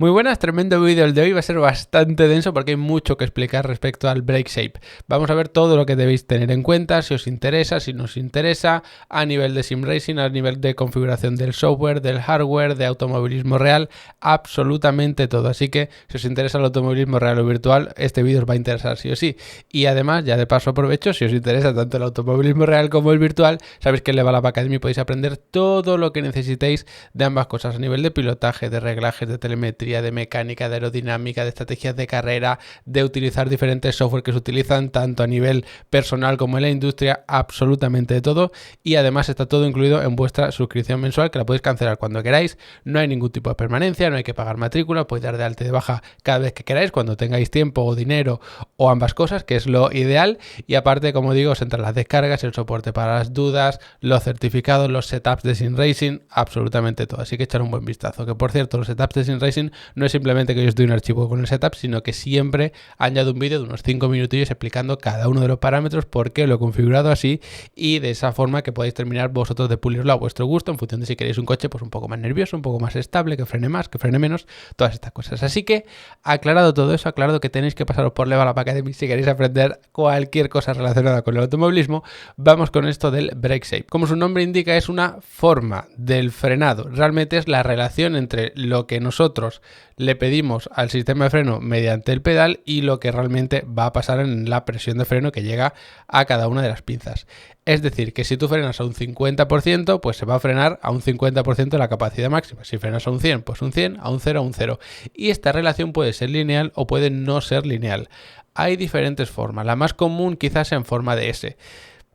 Muy buenas, tremendo vídeo el de hoy, va a ser bastante denso porque hay mucho que explicar respecto al Brake Shape. Vamos a ver todo lo que debéis tener en cuenta, si os interesa, si no os interesa, a nivel de sim racing, a nivel de configuración del software, del hardware, de automovilismo real, absolutamente todo. Así que si os interesa el automovilismo real o virtual, este vídeo os va a interesar sí o sí. Y además, ya de paso aprovecho, si os interesa tanto el automovilismo real como el virtual, sabéis que en Level Up Academy podéis aprender todo lo que necesitéis de ambas cosas a nivel de pilotaje, de reglajes, de telemetría, de mecánica, de aerodinámica, de estrategias de carrera, de utilizar diferentes software que se utilizan tanto a nivel personal como en la industria, absolutamente de todo. Y además está todo incluido en vuestra suscripción mensual, que la podéis cancelar cuando queráis. No hay ningún tipo de permanencia, no hay que pagar matrícula, podéis dar de alta y de baja cada vez que queráis, cuando tengáis tiempo o dinero o ambas cosas, que es lo ideal. Y aparte, como digo, os entran las descargas, el soporte para las dudas, los certificados, los setups de sim racing, absolutamente todo. Así que echar un buen vistazo. Que por cierto, los setups de sim racing no es simplemente que yo os doy un archivo con el setup, sino que siempre añado un vídeo de unos 5 minutillos explicando cada uno de los parámetros, por qué lo he configurado así, y de esa forma que podáis terminar vosotros de pulirlo a vuestro gusto en función de si queréis un coche pues un poco más nervioso, un poco más estable, que frene más, que frene menos, todas estas cosas. Así que, aclarado todo eso, aclarado que tenéis que pasaros por Level Up Academy si queréis aprender cualquier cosa relacionada con el automovilismo, vamos con esto del Brake Shape. Como su nombre indica, es una forma del frenado. Realmente es la relación entre lo que nosotros le pedimos al sistema de freno mediante el pedal y lo que realmente va a pasar en la presión de freno que llega a cada una de las pinzas. Es decir, que si tú frenas a un 50%, pues se va a frenar a un 50% de la capacidad máxima. Si frenas a un 100, pues un 100, a un 0, a un 0. Y esta relación puede ser lineal o puede no ser lineal. Hay diferentes formas. La más común quizás sea en forma de S.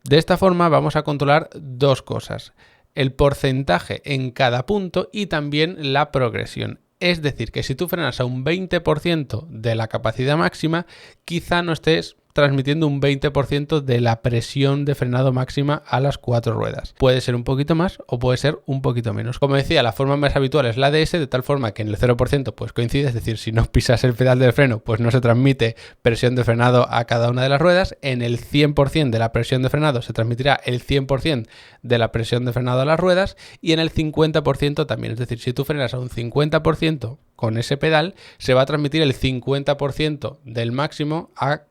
De esta forma vamos a controlar dos cosas: el porcentaje en cada punto y también la progresión. Es decir, que si tú frenas a un 20% de la capacidad máxima, quizá no estés transmitiendo un 20% de la presión de frenado máxima a las 4 ruedas. Puede ser un poquito más o puede ser un poquito menos. Como decía, la forma más habitual es la de S, de tal forma que en el 0% pues coincide, es decir, si no pisas el pedal del freno, pues no se transmite presión de frenado a cada una de las ruedas. En el 100% de la presión de frenado se transmitirá el 100% de la presión de frenado a las ruedas, y en el 50% también. Es decir, si tú frenas a un 50% con ese pedal, se va a transmitir el 50% del máximo a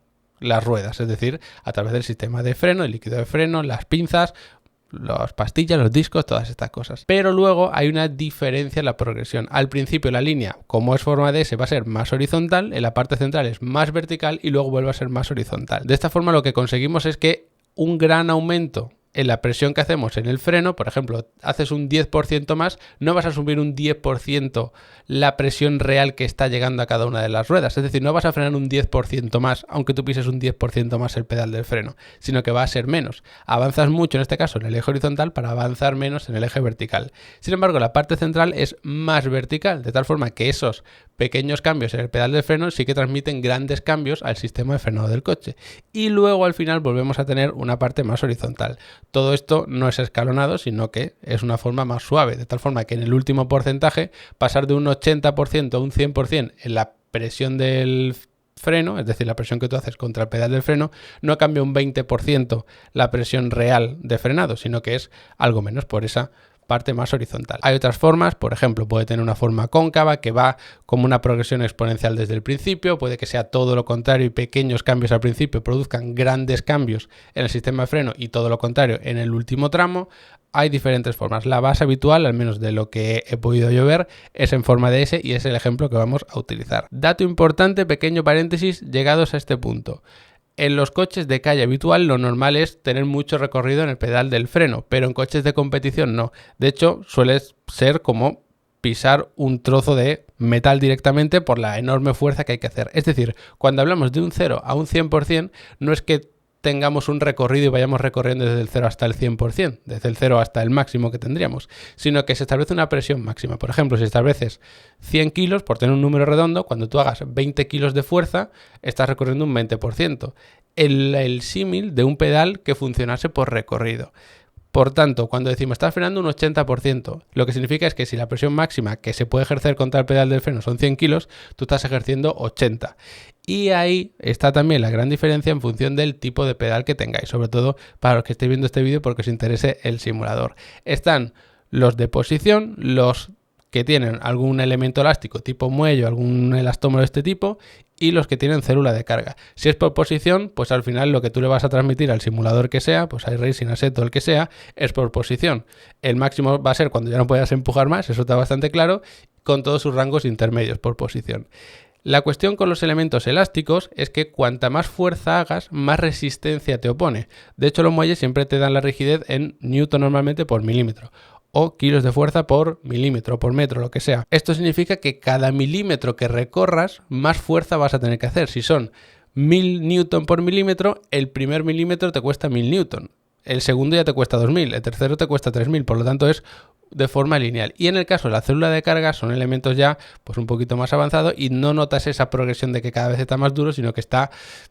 las ruedas, es decir, a través del sistema de freno, el líquido de freno, las pinzas, las pastillas, los discos, todas estas cosas. Pero luego hay una diferencia en la progresión. Al principio la línea, como es forma de S, va a ser más horizontal, en la parte central es más vertical y luego vuelve a ser más horizontal. De esta forma lo que conseguimos es que un gran aumento en la presión que hacemos en el freno, por ejemplo, haces un 10% más, no vas a subir un 10% la presión real que está llegando a cada una de las ruedas. Es decir, no vas a frenar un 10% más, aunque tú pises un 10% más el pedal del freno, sino que va a ser menos. Avanzas mucho, en este caso, en el eje horizontal para avanzar menos en el eje vertical. Sin embargo, la parte central es más vertical, de tal forma que esos pequeños cambios en el pedal del freno sí que transmiten grandes cambios al sistema de frenado del coche. Y luego al final volvemos a tener una parte más horizontal. Todo esto no es escalonado, sino que es una forma más suave, de tal forma que en el último porcentaje pasar de un 80% a un 100% en la presión del freno, es decir, la presión que tú haces contra el pedal del freno, no cambia un 20% la presión real de frenado, sino que es algo menos por esa parte más horizontal. Hay otras formas, por ejemplo, puede tener una forma cóncava que va como una progresión exponencial desde el principio, puede que sea todo lo contrario y pequeños cambios al principio produzcan grandes cambios en el sistema de freno y todo lo contrario en el último tramo. Hay diferentes formas. La base habitual, al menos de lo que he podido yo ver, es en forma de S y es el ejemplo que vamos a utilizar. Dato importante, pequeño paréntesis, llegados a este punto. En los coches de calle habitual lo normal es tener mucho recorrido en el pedal del freno, pero en coches de competición no. De hecho, suele ser como pisar un trozo de metal directamente por la enorme fuerza que hay que hacer. Es decir, cuando hablamos de un 0 a un 100%, no es que tengamos un recorrido y vayamos recorriendo desde el 0 hasta el 100%, desde el 0 hasta el máximo que tendríamos, sino que se establece una presión máxima. Por ejemplo, si estableces 100 kilos, por tener un número redondo, cuando tú hagas 20 kilos de fuerza, estás recorriendo un 20%. El símil de un pedal que funcionase por recorrido. Por tanto, cuando decimos estás frenando un 80%, lo que significa es que si la presión máxima que se puede ejercer contra el pedal del freno son 100 kilos, tú estás ejerciendo 80. Y ahí está también la gran diferencia en función del tipo de pedal que tengáis, sobre todo para los que estéis viendo este vídeo porque os interese el simulador. Están los de posición, los que tienen algún elemento elástico tipo muelle o algún elastómero de este tipo y los que tienen célula de carga. Si es por posición, pues al final lo que tú le vas a transmitir al simulador que sea, pues iRacing, Assetto, el que sea, es por posición. El máximo va a ser cuando ya no puedas empujar más, eso está bastante claro, con todos sus rangos intermedios por posición. La cuestión con los elementos elásticos es que cuanta más fuerza hagas, más resistencia te opone. De hecho, los muelles siempre te dan la rigidez en newton normalmente por milímetro, o kilos de fuerza por milímetro, por metro, lo que sea. Esto significa que cada milímetro que recorras, más fuerza vas a tener que hacer. Si son 1000 newton por milímetro, el primer milímetro te cuesta 1000 newton. El segundo ya te cuesta 2000, el tercero te cuesta 3000, por lo tanto es de forma lineal. Y en el caso de la célula de carga son elementos ya pues un poquito más avanzados y no notas esa progresión de que cada vez está más duro, sino que está,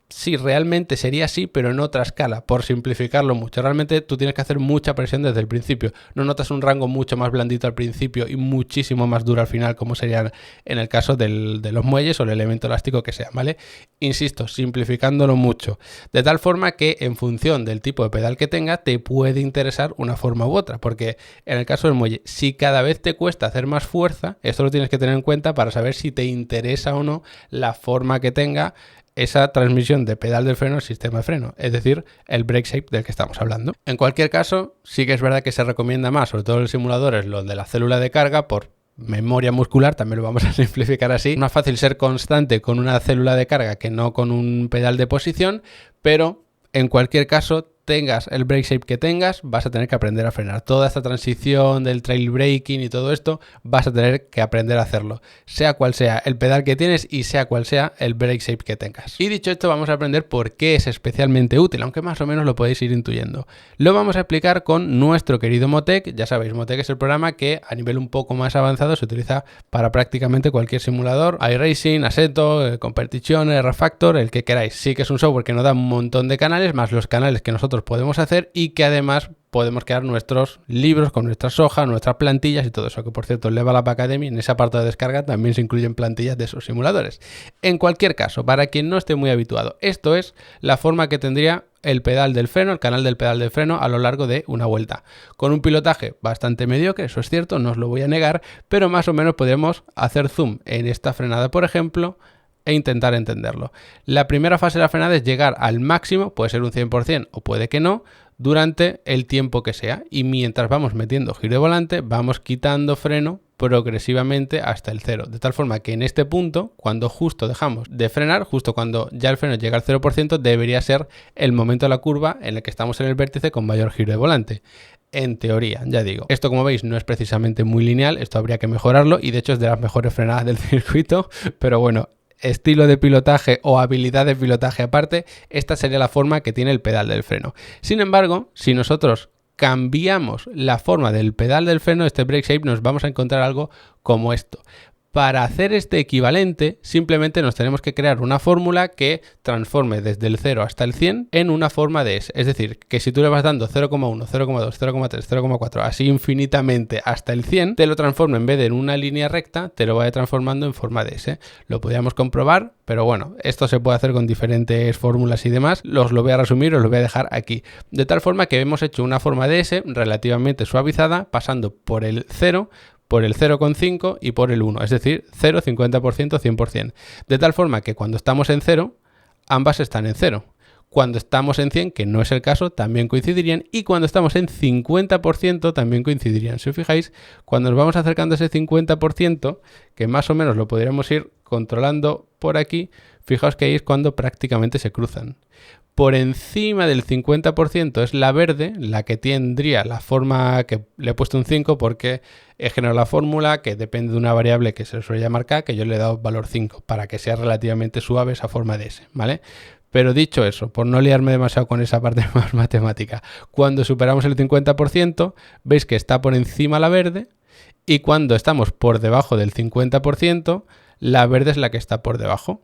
sí, realmente sería así, pero en otra escala, por simplificarlo mucho. Realmente tú tienes que hacer mucha presión desde el principio. No notas un rango mucho más blandito al principio y muchísimo más duro al final, como sería en el caso de los muelles o el elemento elástico que sea, ¿vale? Insisto, simplificándolo mucho. De tal forma que en función del tipo de pedal que tenga, te puede interesar una forma u otra, porque en el caso del muelle, si cada vez te cuesta hacer más fuerza, esto lo tienes que tener en cuenta para saber si te interesa o no la forma que tenga esa transmisión de pedal del freno al sistema de freno, es decir, el brake shape del que estamos hablando. En cualquier caso, sí que es verdad que se recomienda más, sobre todo en los simuladores, lo de la célula de carga por memoria muscular, también lo vamos a simplificar así. Es más fácil ser constante con una célula de carga que no con un pedal de posición, pero en cualquier caso, tengas el brake shape que tengas, vas a tener que aprender a frenar. Toda esta transición del trail braking y todo esto, vas a tener que aprender a hacerlo, sea cual sea el pedal que tienes y sea cual sea el brake shape que tengas. Y dicho esto, vamos a aprender por qué es especialmente útil, aunque más o menos lo podéis ir intuyendo. Lo vamos a explicar con nuestro querido Motec. Ya sabéis, Motec es el programa que a nivel un poco más avanzado se utiliza para prácticamente cualquier simulador, iRacing, Assetto, Competition, R-Factor, el que queráis. Sí que es un software que nos da un montón de canales, más los canales que nosotros podemos hacer y que además podemos crear nuestros libros con nuestras hojas, nuestras plantillas y todo eso, que por cierto en Level Up Academy, en ese apartado de descarga, también se incluyen plantillas de esos simuladores. En cualquier caso, para quien no esté muy habituado, esto es la forma que tendría el pedal del freno, el canal del pedal del freno a lo largo de una vuelta. Con un pilotaje bastante mediocre, eso es cierto, no os lo voy a negar, pero más o menos podemos hacer zoom en esta frenada, por ejemplo, e intentar entenderlo. La primera fase de la frenada es llegar al máximo, puede ser un 100% o puede que no, durante el tiempo que sea, y mientras vamos metiendo giro de volante vamos quitando freno progresivamente hasta el 0, de tal forma que en este punto, cuando justo dejamos de frenar, justo cuando ya el freno llega al 0%, debería ser el momento de la curva en el que estamos en el vértice con mayor giro de volante. En teoría, ya digo. Esto, como veis, no es precisamente muy lineal, esto habría que mejorarlo y de hecho es de las mejores frenadas del circuito, pero bueno, estilo de pilotaje o habilidad de pilotaje aparte, esta sería la forma que tiene el pedal del freno. Sin embargo, si nosotros cambiamos la forma del pedal del freno, este brake shape, nos vamos a encontrar algo como esto. Para hacer este equivalente, simplemente nos tenemos que crear una fórmula que transforme desde el 0 hasta el 100 en una forma de S. Es decir, que si tú le vas dando 0,1, 0,2, 0,3, 0,4, así infinitamente hasta el 100, te lo transforma en vez de en una línea recta, te lo vaya transformando en forma de S. Lo podríamos comprobar, pero bueno, esto se puede hacer con diferentes fórmulas y demás. Os lo voy a resumir, os lo voy a dejar aquí. De tal forma que hemos hecho una forma de S relativamente suavizada, pasando por el 0, por el 0,5 y por el 1, es decir, 0, 50%, 100%. De tal forma que cuando estamos en 0, ambas están en 0. Cuando estamos en 100, que no es el caso, también coincidirían. Y cuando estamos en 50%, también coincidirían. Si os fijáis, cuando nos vamos acercando a ese 50%, que más o menos lo podríamos ir controlando por aquí, fijaos que ahí es cuando prácticamente se cruzan. Por encima del 50% es la verde, la que tendría la forma que le he puesto un 5 porque he generado la fórmula que depende de una variable que se suele llamar K, que yo le he dado valor 5 para que sea relativamente suave esa forma de S, ¿vale? Pero dicho eso, por no liarme demasiado con esa parte más matemática, cuando superamos el 50% veis que está por encima la verde y cuando estamos por debajo del 50% la verde es la que está por debajo.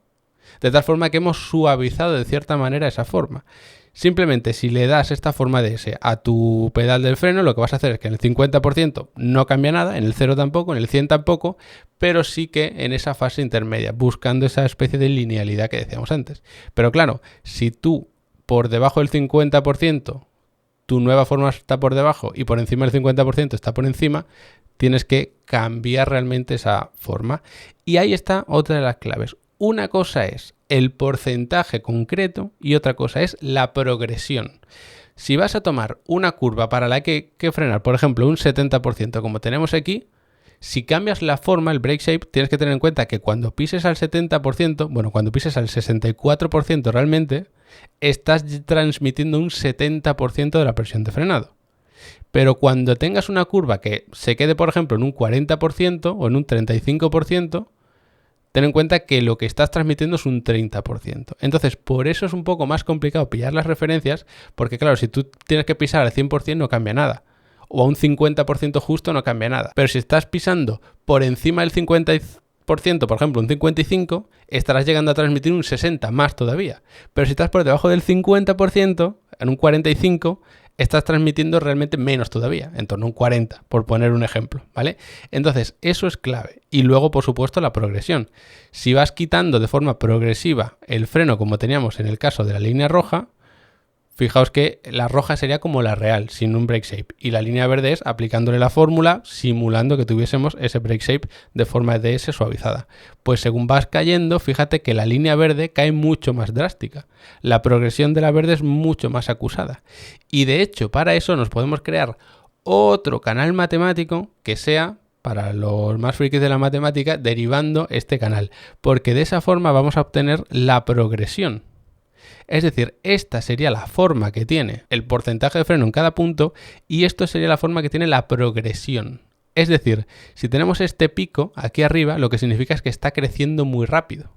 De tal forma que hemos suavizado de cierta manera esa forma. Simplemente si le das esta forma de S a tu pedal del freno, lo que vas a hacer es que en el 50% no cambia nada, en el 0 tampoco, en el 100 tampoco, pero sí que en esa fase intermedia, buscando esa especie de linealidad que decíamos antes. Pero claro, si tú por debajo del 50%, tu nueva forma está por debajo y por encima del 50% está por encima, tienes que cambiar realmente esa forma. Y ahí está otra de las claves. Una cosa es el porcentaje concreto y otra cosa es la progresión. Si vas a tomar una curva para la que hay que frenar, por ejemplo, un 70% como tenemos aquí, si cambias la forma, el break shape, tienes que tener en cuenta que cuando pises al 70%, bueno, cuando pises al 64% realmente, estás transmitiendo un 70% de la presión de frenado. Pero cuando tengas una curva que se quede, por ejemplo, en un 40% o en un 35%, ten en cuenta que lo que estás transmitiendo es un 30%. Entonces, por eso es un poco más complicado pillar las referencias, porque claro, si tú tienes que pisar al 100% no cambia nada. O a un 50% justo no cambia nada. Pero si estás pisando por encima del 50%, por ejemplo un 55%, estarás llegando a transmitir un 60% más todavía. Pero si estás por debajo del 50%, en un 45%, estás transmitiendo realmente menos todavía, en torno a un 40%, por poner un ejemplo, ¿vale? Entonces, eso es clave. Y luego, por supuesto, la progresión. Si vas quitando de forma progresiva el freno, como teníamos en el caso de la línea roja, fijaos que la roja sería como la real, sin un break shape. Y la línea verde es aplicándole la fórmula, simulando que tuviésemos ese break shape de forma DS suavizada. Pues según vas cayendo, fíjate que la línea verde cae mucho más drástica. La progresión de la verde es mucho más acusada. Y de hecho, para eso nos podemos crear otro canal matemático que sea, para los más frikis de la matemática, derivando este canal. Porque de esa forma vamos a obtener la progresión. Es decir, esta sería la forma que tiene el porcentaje de freno en cada punto y esto sería la forma que tiene la progresión. Es decir, si tenemos este pico aquí arriba, lo que significa es que está creciendo muy rápido.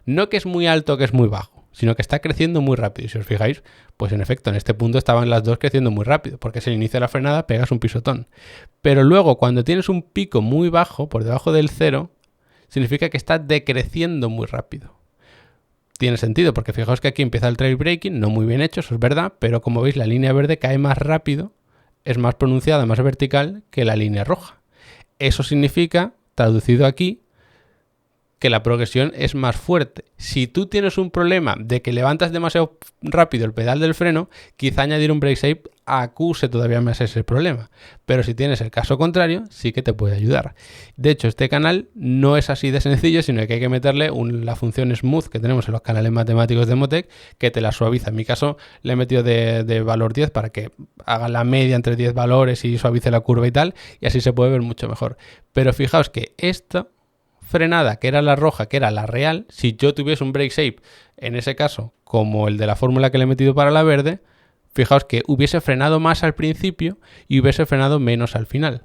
No que es muy alto o que es muy bajo, sino que está creciendo muy rápido. Y si os fijáis, pues en efecto, en este punto estaban las dos creciendo muy rápido, porque es el inicio de la frenada, pegas un pisotón. Pero luego, cuando tienes un pico muy bajo, por debajo del 0, significa que está decreciendo muy rápido. Tiene sentido, porque fijaos que aquí empieza el trail braking, no muy bien hecho, eso es verdad, pero como veis la línea verde cae más rápido, es más pronunciada, más vertical que la línea roja. Eso significa, traducido aquí, que la progresión es más fuerte. Si tú tienes un problema de que levantas demasiado rápido el pedal del freno, quizá añadir un brake shape acuse todavía más ese problema. Pero si tienes el caso contrario, sí que te puede ayudar. De hecho, este canal no es así de sencillo, sino que hay que meterle la función smooth que tenemos en los canales matemáticos de Motec, que te la suaviza. En mi caso, le he metido de valor 10 para que haga la media entre 10 valores y suavice la curva y tal, y así se puede ver mucho mejor. Pero fijaos que esta frenada, que era la roja, que era la real, si yo tuviese un brake shape, en ese caso, como el de la fórmula que le he metido para la verde, fijaos que hubiese frenado más al principio y hubiese frenado menos al final.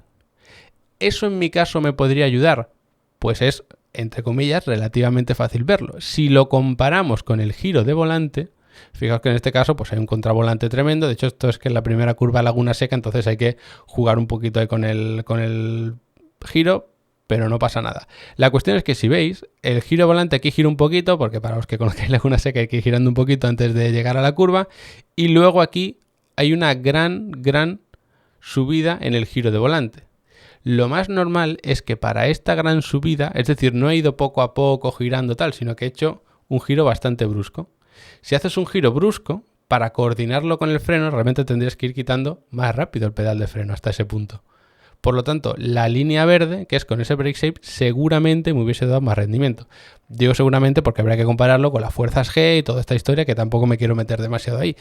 ¿Eso en mi caso me podría ayudar? Pues es, entre comillas, relativamente fácil verlo. Si lo comparamos con el giro de volante, fijaos que en este caso pues hay un contravolante tremendo. De hecho, esto es que en la primera curva laguna seca, entonces hay que jugar un poquito ahí con el giro, pero no pasa nada. La cuestión es que si veis, el giro volante aquí gira un poquito, porque para los que conozcáis Laguna Seca hay que ir girando un poquito antes de llegar a la curva, y luego aquí hay una gran subida en el giro de volante. Lo más normal es que para esta gran subida, es decir, no he ido poco a poco girando tal, sino que he hecho un giro bastante brusco. Si haces un giro brusco, para coordinarlo con el freno, realmente tendrías que ir quitando más rápido el pedal de freno hasta ese punto. Por lo tanto, la línea verde, que es con ese brake shape, seguramente me hubiese dado más rendimiento. Digo seguramente porque habría que compararlo con las fuerzas G y toda esta historia, que tampoco me quiero meter demasiado ahí.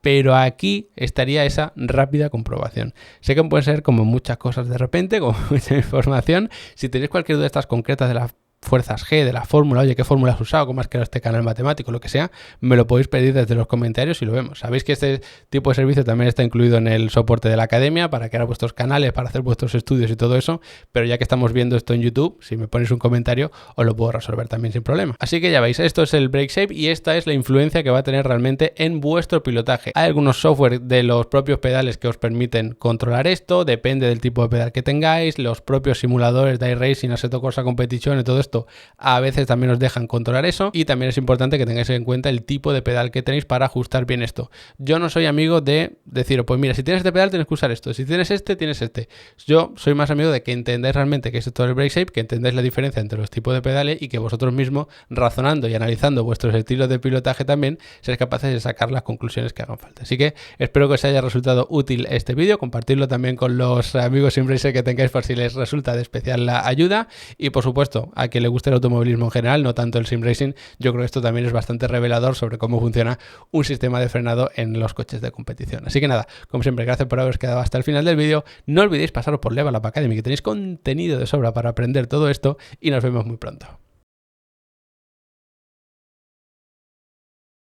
Pero aquí estaría esa rápida comprobación. Sé que pueden ser como muchas cosas de repente, como mucha información. Si tenéis cualquier duda de estas concretas de las fuerzas G, de la fórmula, oye, ¿qué fórmula has usado? ¿Cómo has creado este canal matemático? Lo que sea, me lo podéis pedir desde los comentarios y lo vemos. Sabéis que este tipo de servicio también está incluido en el soporte de la academia para crear vuestros canales, para hacer vuestros estudios y todo eso, pero ya que estamos viendo esto en YouTube, si me ponéis un comentario, os lo puedo resolver también sin problema. Así que ya veis, esto es el brake shape y esta es la influencia que va a tener realmente en vuestro pilotaje. Hay algunos software de los propios pedales que os permiten controlar esto, depende del tipo de pedal que tengáis, los propios simuladores de iRacing, Assetto Corsa Competition y todo esto supuesto a veces también os dejan controlar eso, y también es importante que tengáis en cuenta el tipo de pedal que tenéis para ajustar bien esto. Yo no soy amigo de decir, pues mira, si tienes este pedal tienes que usar esto, si tienes este, tienes este. Yo soy más amigo de que entendáis realmente qué es esto del BrakeShape, que entendáis la diferencia entre los tipos de pedales y que vosotros mismos, razonando y analizando vuestros estilos de pilotaje también, seáis capaces de sacar las conclusiones que hagan falta. Así que espero que os haya resultado útil este vídeo, compartirlo también con los amigos SimRacer que tengáis por si les resulta de especial la ayuda, y por supuesto a quien le guste el automovilismo en general, no tanto el SimRacing. Yo creo que esto también es bastante revelador sobre cómo funciona un sistema de frenado en los coches de competición. Así que nada, como siempre, gracias por haberos quedado hasta el final del vídeo. No olvidéis pasaros por Level Up Academy, que tenéis contenido de sobra para aprender todo esto, y nos vemos muy pronto.